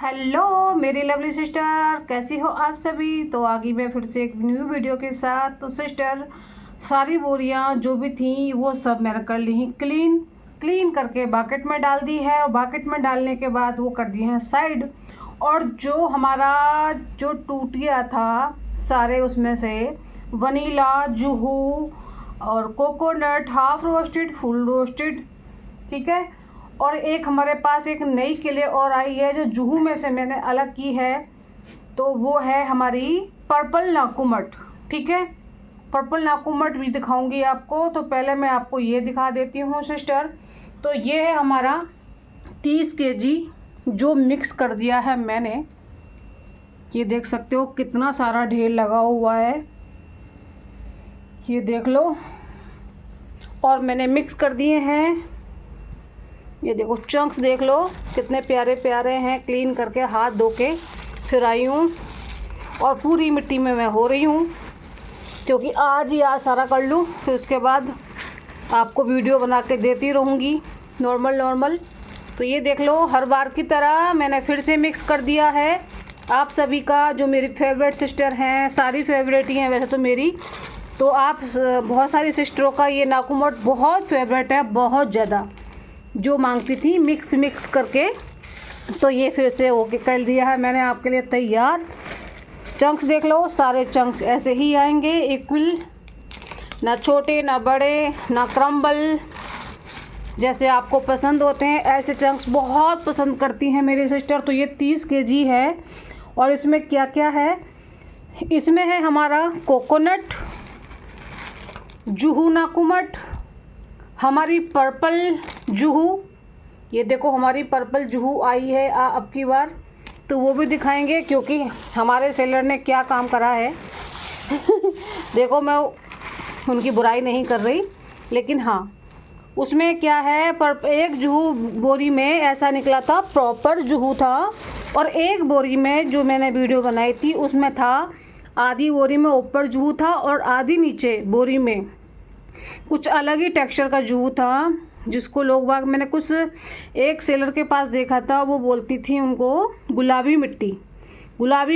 Hello मेरी lovely sister, कैसी हो आप सभी। तो आगे मैं फिर से एक न्यू वीडियो के साथ। तो सिस्टर, सारी बोरियां जो भी थी वो सब मैंने कर ली हैं क्लीन करके बाकेट में डाल दी है। और बाकेट में डालने के बाद वो कर दिए हैं साइड। और जो हमारा जो टूट गया था सारे, उसमें से वनीला, जुहू और coconut, half roasted, full roasted, ठीक है। और एक हमारे पास एक नई किले और आई है जो जुहू में से मैंने अलग की है। तो वो है हमारी पर्पल नाकुमट, ठीक है। पर्पल नाकुमट भी दिखाऊंगी आपको। तो पहले मैं आपको ये दिखा देती हूँ सिस्टर। तो ये है हमारा 30 केजी जो मिक्स कर दिया है मैंने। ये देख सकते हो कितना सारा ढेर लगा हुआ है, ये देख लो। और मैंने मिक्स कर दिए हैं, ये देखो चंक्स देख लो कितने प्यारे प्यारे हैं। क्लीन करके हाथ धो के फिर आई हूँ और पूरी मिट्टी में मैं हो रही हूँ, क्योंकि आज ही आज सारा कर लूँ, फिर उसके बाद आपको वीडियो बना के देती रहूँगी नॉर्मल। तो ये देख लो, हर बार की तरह मैंने फिर से मिक्स कर दिया है। आप सभी का, जो मेरी फेवरेट सिस्टर हैं, सारी फेवरेट ही हैं वैसे तो मेरी। तो आप बहुत सारी सिस्टरों का ये नाकुमट बहुत फेवरेट है, बहुत ज़्यादा, जो मांगती थी मिक्स करके। तो ये फिर से ओके कर दिया है मैंने आपके लिए तैयार। चंक्स देख लो, सारे चंक्स ऐसे ही आएंगे इक्वल, ना छोटे ना बड़े ना क्रम्बल, जैसे आपको पसंद होते हैं ऐसे चंक्स बहुत पसंद करती हैं मेरी सिस्टर। तो ये 30 केजी है। और इसमें क्या क्या है, इसमें है हमारा कोकोनट, जुहू नाकुमट, हमारी पर्पल जुहू, ये देखो हमारी पर्पल जुहू आई है अब की बार। तो वो भी दिखाएंगे, क्योंकि हमारे सेलर ने क्या काम करा है देखो, मैं उनकी बुराई नहीं कर रही, लेकिन हाँ, उसमें क्या है, पर एक जुहू बोरी में ऐसा निकला था, प्रॉपर जुहू था। और एक बोरी में जो मैंने वीडियो बनाई थी उसमें था, आधी बोरी में ऊपर जुहू था और आधी नीचे बोरी में कुछ अलग ही टेक्सचर का जुहू था, जिसको लोग बाग, मैंने कुछ एक सेलर के पास देखा था, वो बोलती थी उनको गुलाबी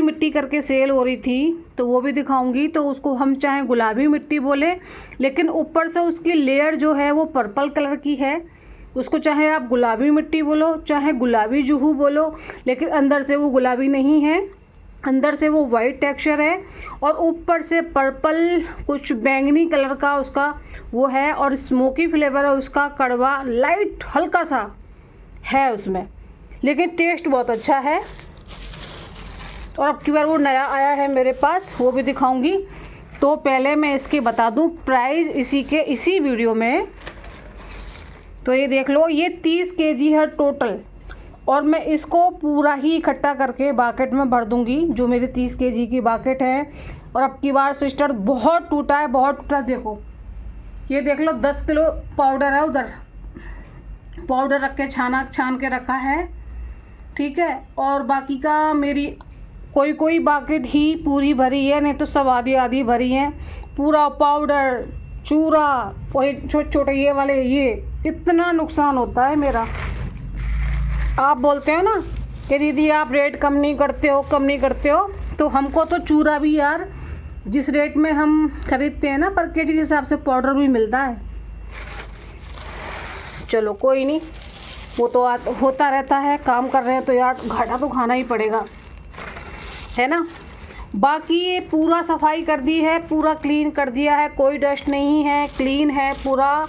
मिट्टी करके सेल हो रही थी। तो वो भी दिखाऊंगी। तो उसको हम चाहे गुलाबी मिट्टी बोले, लेकिन ऊपर से उसकी लेयर जो है वो पर्पल कलर की है। उसको चाहे आप गुलाबी मिट्टी बोलो, चाहे गुलाबी जुहू बोलो, लेकिन अंदर से वो गुलाबी नहीं है, अंदर से वो वाइट टेक्सचर है। और ऊपर से पर्पल कुछ बैंगनी कलर का उसका वो है, और स्मोकी फ्लेवर है उसका, कड़वा लाइट हल्का सा है उसमें, लेकिन टेस्ट बहुत अच्छा है। और अब की बार वो नया आया है मेरे पास, वो भी दिखाऊंगी। तो पहले मैं इसकी बता दूं प्राइस इसी वीडियो में। तो ये देख लो, ये 30 केजी है टोटल। और मैं इसको पूरा ही इकट्ठा करके बाकेट में भर दूंगी, जो मेरी 30 केजी की बाकेट है। और अब की बार सिस्टर बहुत टूटा है। देखो, ये देख लो 10 किलो पाउडर है, उधर पाउडर रख के छान के रखा है, ठीक है। और बाकी का मेरी कोई बाकेट ही पूरी भरी है, नहीं तो सब आधी भरी हैं। पूरा पाउडर, चूरा, वही छोटे ये वाले, ये इतना नुकसान होता है मेरा। आप बोलते हो ना कि दीदी आप रेट कम नहीं करते हो, तो हमको तो चूरा भी यार जिस रेट में हम खरीदते हैं ना पर केजी के हिसाब से पाउडर भी मिलता है। चलो कोई नहीं, वो तो होता रहता है, काम कर रहे हैं तो यार घाटा तो खाना ही पड़ेगा, है ना। बाकी ये पूरा सफाई कर दी है, पूरा क्लीन कर दिया है, कोई डस्ट नहीं है, क्लीन है पूरा।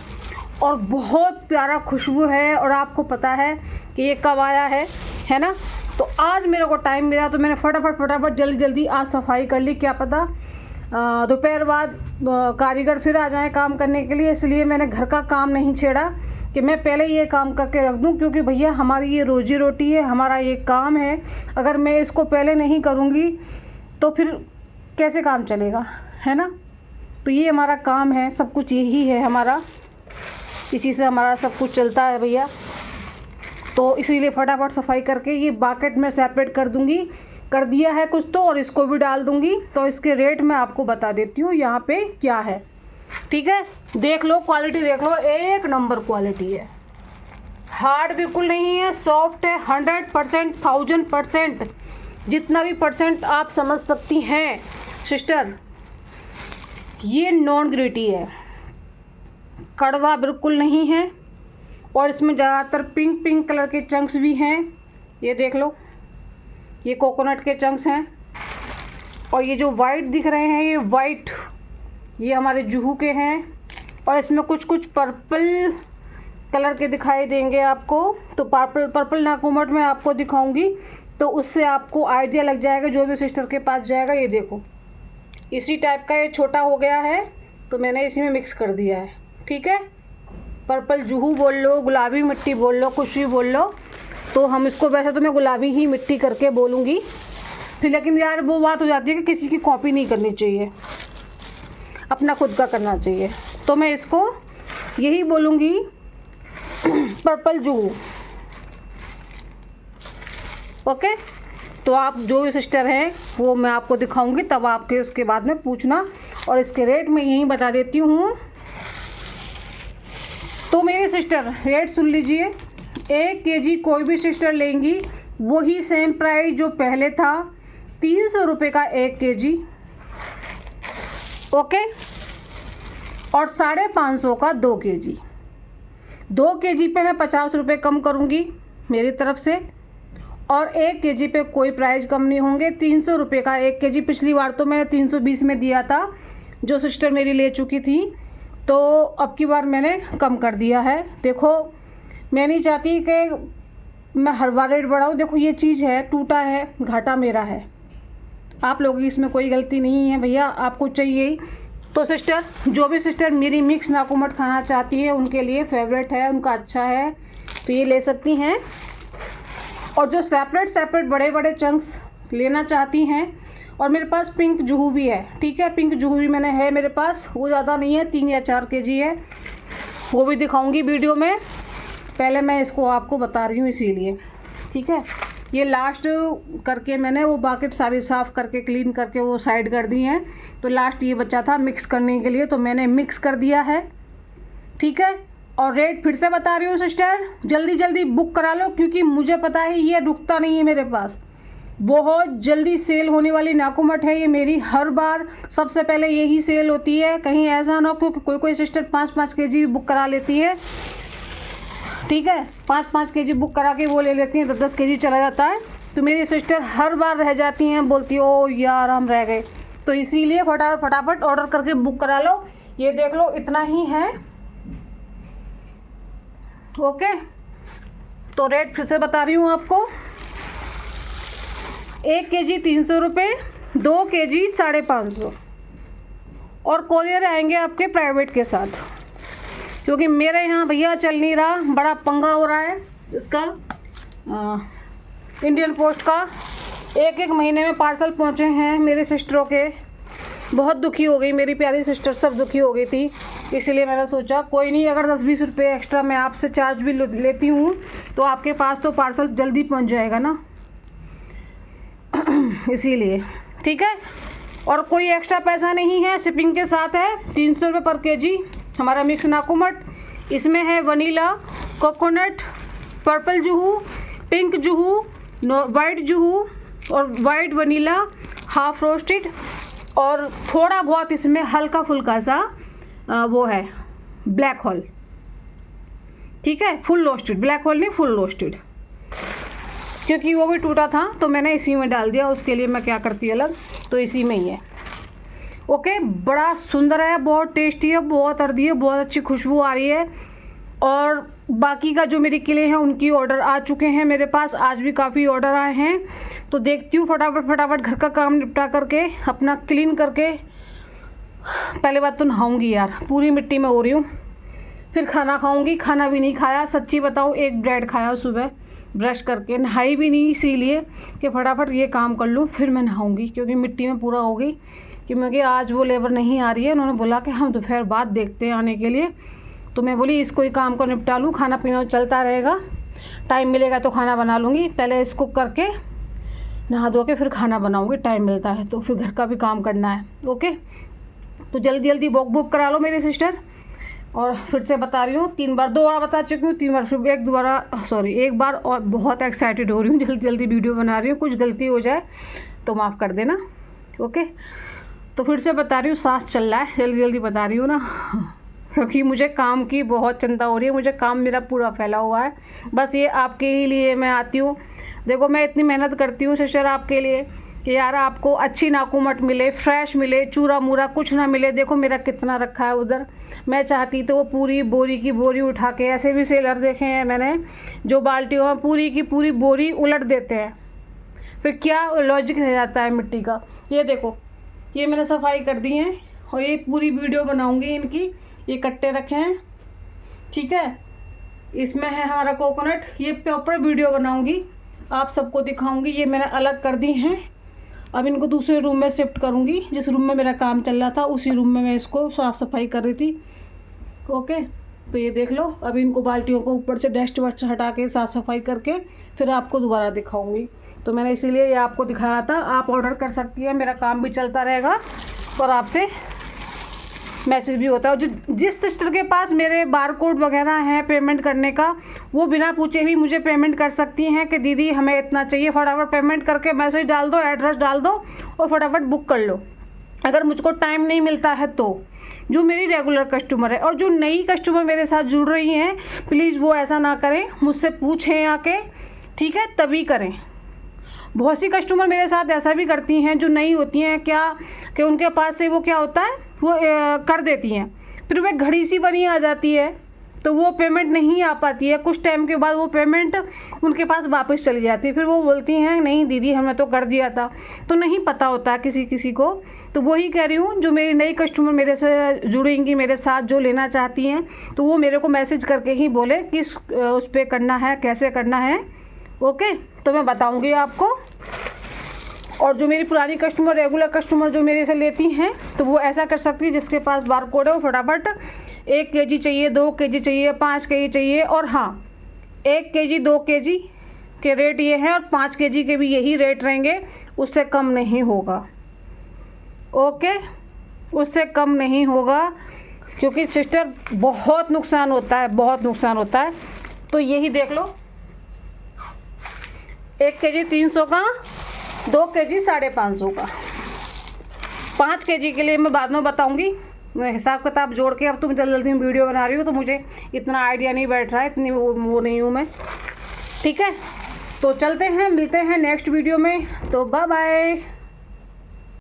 और बहुत प्यारा खुशबू है। और आपको पता है कि ये कब आया है ना। तो आज मेरे को टाइम मिला तो मैंने फटाफट जल्दी आज सफाई कर ली। क्या पता दोपहर बाद कारीगर फिर आ जाए काम करने के लिए, इसलिए मैंने घर का काम नहीं छेड़ा कि मैं पहले ये काम करके रख दूं, क्योंकि भैया हमारी ये रोजी रोटी है, हमारा ये काम है। अगर मैं इसको पहले नहीं करूँगी तो फिर कैसे काम चलेगा, है ना। तो ये हमारा काम है, सब कुछ यही है हमारा, इसी से हमारा सब कुछ चलता है भैया। तो इसीलिए फटाफट सफाई करके ये बाकेट में सेपरेट कर दूंगी। कर दिया है कुछ तो, और इसको भी डाल दूंगी। तो इसके रेट मैं आपको बता देती हूँ यहाँ पे क्या है, ठीक है। देख लो क्वालिटी, देख लो, एक नंबर क्वालिटी हार्ड बिल्कुल नहीं है, सॉफ्ट है, 100%, 1000%, जितना भी परसेंट आप समझ सकती हैं सिस्टर। ये नॉन ग्रेटी है, कड़वा बिल्कुल नहीं है, और इसमें ज़्यादातर पिंक पिंक कलर के चंक्स भी हैं। ये देख लो, ये कोकोनट के चंक्स हैं, और ये जो वाइट दिख रहे हैं ये वाइट, ये हमारे जुहू के हैं, और इसमें कुछ कुछ पर्पल कलर के दिखाई देंगे आपको। तो पर्पल नाकुमट में आपको दिखाऊंगी, तो उससे आपको आइडिया लग जाएगा जो भी सिस्टर के पास जाएगा। ये देखो, इसी टाइप का ये छोटा हो गया है, तो मैंने इसी में मिक्स कर दिया है। ठीक है, पर्पल जुहू बोल लो, गुलाबी मिट्टी बोल लो, कुछ भी बोल लो, तो हम इसको, वैसे तो मैं गुलाबी ही मिट्टी करके बोलूँगी फिर, लेकिन यार वो बात हो जाती है कि किसी की कॉपी नहीं करनी चाहिए, अपना खुद का करना चाहिए। तो मैं इसको यही बोलूँगी, पर्पल जुहू। ओके, तो आप जो भी सिस्टर हैं वो मैं आपको दिखाऊंगी, तब आपके उसके बाद में पूछना, और इसके रेट मैं यहीं बता देती हूँ। तो मेरे सिस्टर रेट सुन लीजिए, 1 kg कोई भी सिस्टर लेंगी वही सेम प्राइस जो पहले था, 300 रुपये का 1 kg। ओके, और 550 का 2 kg। 2 kg पे मैं 50 रुपये कम करूँगी मेरी तरफ से, और 1 kg पे कोई प्राइस कम नहीं होंगे। 300 रुपये का 1 kg, पिछली बार तो मैंने 320 में दिया था जो सिस्टर मेरी ले चुकी थी, तो अब की बार मैंने कम कर दिया है। देखो, मैं नहीं चाहती कि मैं हर बार रेट बढ़ाऊँ। देखो, ये चीज़ है, टूटा है, घाटा मेरा है, आप लोगों की इसमें कोई गलती नहीं है भैया, आपको चाहिए ही। तो सिस्टर, जो भी सिस्टर मेरी मिक्स नाकुमट खाना चाहती है उनके लिए फेवरेट है, उनका अच्छा है, तो ये ले सकती हैं। और जो सेपरेट बड़े बड़े चंक्स लेना चाहती हैं, और मेरे पास पिंक जुहू भी है। ठीक है, पिंक जुहू भी मैंने है मेरे पास, वो ज़्यादा नहीं है, 3 या 4 kg है, वो भी दिखाऊंगी वीडियो में। पहले मैं इसको आपको बता रही हूँ इसीलिए। ठीक है, ये लास्ट करके मैंने वो बाकेट सारी साफ़ करके क्लीन करके वो साइड कर दी हैं, तो लास्ट ये बचा था मिक्स करने के लिए, तो मैंने मिक्स कर दिया है। ठीक है, और रेट फिर से बता रही हूँ सिस्टर, जल्दी जल्दी बुक करा लो, क्योंकि मुझे पता है ये रुकता नहीं है मेरे पास, बहुत जल्दी सेल होने वाली नाकुमट है ये मेरी। हर बार सबसे पहले यही सेल होती है, कहीं ऐसा ना हो, क्योंकि कोई सिस्टर 5-5 kg भी बुक करा लेती है। ठीक है, 5-5 kg बुक करा के वो ले लेती हैं, 10-10 kg चला जाता है, तो मेरी सिस्टर हर बार रह जाती हैं, बोलती ओ यार हम रह गए। तो इसीलिए फटाफट ऑर्डर करके बुक करा लो। ये देख लो, इतना ही है। ओके, तो रेट फिर से बता रही हूँ आपको, 1 kg 300 रुपये, 2 kg 550, और कोरियर आएंगे आपके प्राइवेट के साथ, क्योंकि मेरे यहाँ भैया चल नहीं रहा, बड़ा पंगा हो रहा है इसका, इंडियन पोस्ट का। एक महीने में पार्सल पहुँचे हैं मेरे सिस्टरों के, बहुत दुखी हो गई मेरी प्यारी सिस्टर, सब दुखी हो गई थी। इसलिए मैंने सोचा कोई नहीं, अगर 10-20 रुपये एक्स्ट्रा मैं आपसे चार्ज भी लेती हूँ, तो आपके पास तो पार्सल जल्दी पहुँच जाएगा ना, इसीलिए। ठीक है, और कोई एक्स्ट्रा पैसा नहीं है, शिपिंग के साथ है, 300 रुपये पर kg हमारा मिक्स नाकुमट। इसमें है vanilla, coconut, purple Juhu, pink Juhu, white Juhu, और वाइट वनीला, हाफ रोस्टेड, और थोड़ा बहुत इसमें हल्का फुल्का सा वो है ब्लैक होल। ठीक है, फुल रोस्टेड, ब्लैक होल नहीं, फुल रोस्टेड, क्योंकि वो भी टूटा था तो मैंने इसी में डाल दिया, उसके लिए मैं क्या करती अलग, तो इसी में ही है। ओके, बड़ा सुंदर है, बहुत टेस्टी है, बहुत अर्दी है, बहुत अच्छी खुशबू आ रही है। और बाकी का जो मेरे किले हैं उनकी ऑर्डर आ चुके हैं मेरे पास, आज भी काफ़ी ऑर्डर आए हैं, तो देखती हूँ फटाफट घर का काम निपटा करके, अपना क्लीन करके। पहले बात तो नहाऊंगी यार, पूरी मिट्टी में हो रही हूँ, फिर खाना खाऊंगी। खाना भी नहीं खाया, सच्ची बताऊँ, एक ब्रेड खाया सुबह ब्रश करके, नहाई भी नहीं, इसीलिए कि फटाफट ये काम कर लूँ फिर मैं नहाऊंगी, क्योंकि मिट्टी में पूरा हो गई। कि मैं कि आज वो लेबर नहीं आ रही है, उन्होंने बोला कि हम दोपहर बाद देखते हैं आने के लिए, तो मैं बोली इसको ही काम को निपटा लूँ, खाना पीना चलता रहेगा, टाइम मिलेगा तो खाना बना लूँगी। पहले इसको करके नहा धो के फिर खाना बनाऊँगी, टाइम मिलता है तो, फिर घर का भी काम करना है। ओके, तो जल्दी बुक करा लो मेरे सिस्टर, और फिर से बता रही हूँ, 3 बार 2 बार बता चुकी हूँ, 3 बार फिर एक बार और बहुत एक्साइटेड हो रही हूँ, जल्दी जल्दी वीडियो बना रही हूँ, कुछ गलती हो जाए तो माफ़ कर देना। ओके, तो फिर से बता रही हूँ, सांस चल रहा है, जल्दी जल्दी बता रही हूँ ना, क्योंकि मुझे काम की बहुत चिंता हो रही है, मुझे काम मेरा पूरा फैला हुआ है। बस ये आपके ही लिए मैं आती हूँ। देखो मैं इतनी मेहनत करती हूँ सिस्टर आपके लिए कि यार आपको अच्छी नाकूमट मिले, फ्रेश मिले, चूरा मूरा कुछ ना मिले। देखो मेरा कितना रखा है उधर, मैं चाहती तो वो पूरी बोरी की बोरी उठा के, ऐसे भी सेलर देखे हैं मैंने जो बाल्टियों में पूरी की पूरी बोरी उलट देते हैं, फिर क्या लॉजिक रह जाता है मिट्टी का। ये देखो ये मैंने सफाई कर दी है और ये पूरी वीडियो बनाऊंगी इनकी। ये कट्टे रखे हैं, ठीक है, इसमें है हमारा कोकोनट, ये प्रॉपर वीडियो बनाऊंगी, आप सबको दिखाऊंगी। ये मैंने अलग कर दी हैं, अब इनको दूसरे रूम में शिफ्ट करूंगी। जिस रूम में मेरा काम चल रहा था उसी रूम में मैं इसको साफ़ सफाई कर रही थी। ओके, तो ये देख लो, अब इनको बाल्टियों को ऊपर से डस्ट वस्ट हटा के साफ़ सफाई करके फिर आपको दोबारा दिखाऊंगी। तो मैंने इसीलिए ये आपको दिखाया था। आप ऑर्डर कर सकती हैं, मेरा काम भी चलता रहेगा और आपसे मैसेज भी होता है। और जिस सिस्टर के पास मेरे बारकोड वगैरह हैं पेमेंट करने का, वो बिना पूछे भी मुझे पेमेंट कर सकती हैं कि दीदी हमें इतना चाहिए, फटाफट पेमेंट करके मैसेज डाल दो, एड्रेस डाल दो और फटाफट बुक कर लो। अगर मुझको टाइम नहीं मिलता है तो जो मेरी रेगुलर कस्टमर है और जो नई कस्टमर मेरे साथ जुड़ रही हैं, प्लीज़ वो ऐसा ना करें, मुझसे पूछें आके, ठीक है, तभी करें। बहुत सी कस्टमर मेरे साथ ऐसा भी करती हैं जो नई होती हैं, क्या कि उनके पास से वो क्या होता है वो कर देती हैं, फिर वह घड़ी सी बनी आ जाती है तो वो पेमेंट नहीं आ पाती है। कुछ टाइम के बाद वो पेमेंट उनके पास वापस चली जाती है, फिर वो बोलती हैं नहीं दीदी हमने तो कर दिया था। तो नहीं पता होता किसी किसी को। तो वही कह रही हूँ, जो मेरी नई कस्टमर मेरे से जुड़ेंगी, मेरे साथ जो लेना चाहती हैं, तो वो मेरे को मैसेज करके ही बोले किस उस पर करना है, कैसे करना है। ओके, तो मैं बताऊंगी आपको। और जो मेरी पुरानी कस्टमर, रेगुलर कस्टमर जो मेरे से लेती हैं, तो वो ऐसा कर सकती है, जिसके पास बारकोड है वो फटाफट 1 kg चाहिए, 2 kg चाहिए, 5 kg चाहिए। और हाँ, 1 kg 2 kg के रेट ये हैं और 5 kg के भी यही रेट रहेंगे, उससे कम नहीं होगा। ओके, उससे कम नहीं होगा, क्योंकि सिस्टर बहुत नुकसान होता है, बहुत नुकसान होता है। तो यही देख लो, 1 kg 300 का, 2 kg 550 का, 5 kg के लिए मैं बाद में बताऊंगी। मैं हिसाब किताब जोड़ के, अब तुम जल्दी जल्दी में वीडियो बना रही हूँ तो मुझे इतना आइडिया नहीं बैठ रहा है, इतनी वो नहीं हूँ मैं, ठीक है। तो चलते हैं, मिलते हैं नेक्स्ट वीडियो में, तो बाय बाय।